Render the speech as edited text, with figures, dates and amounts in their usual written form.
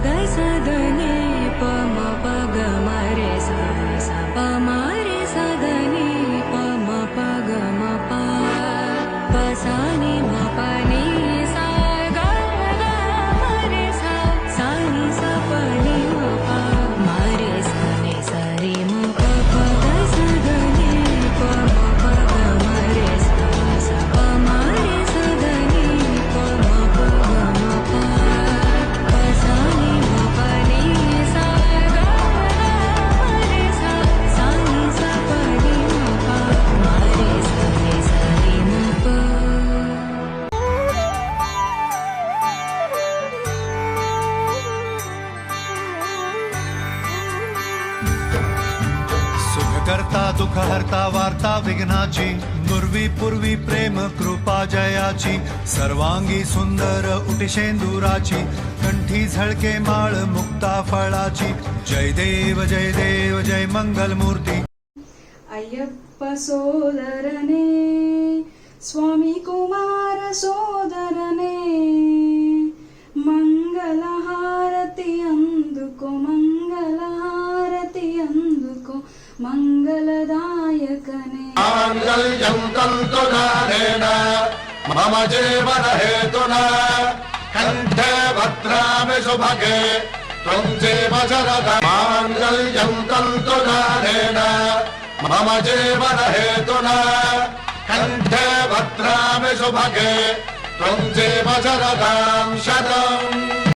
ग सा ध नि प म प ग म रे सा सा प म रे सा ध नि प म प ग म प प सा नि म प नि सा ग ग म रे सा सा नि सा प नि म प म रे सा नि सा रे म प प ग सा ध नि प म प ग म रे सा सा प म रे सा ध नि प म प ग म प प सा नि म प नि सा ग ग म रे सा सा नि सा प नि म प म रे सा नि सा रे म प सुख करता दुःख हरता वार्ता विघ्नाची नुर्वी पूर्वी प्रेम कृपा जयाची सर्वांगी सुंदर उटिशेंदुराची कंठी झळके माळ मुक्ता फळाची जय देव जय मंगल मूर्ती अय्यप्प सोदरने स्वामी कुमार सोदरने मंगलहारति अंदुको मंगलहारति अंदुको मंगलदायकने माङ्गल्यं तन्तुधारेण मम जीवन हेतुना कण्ठे भद्रामि सुभगे त्वं जीव शरद माङ्गल्यं तन्तुधारेण मम जीवन हेतुना कण्ठे भद्रामि सुभगे त्वं जीव शरदां शतम्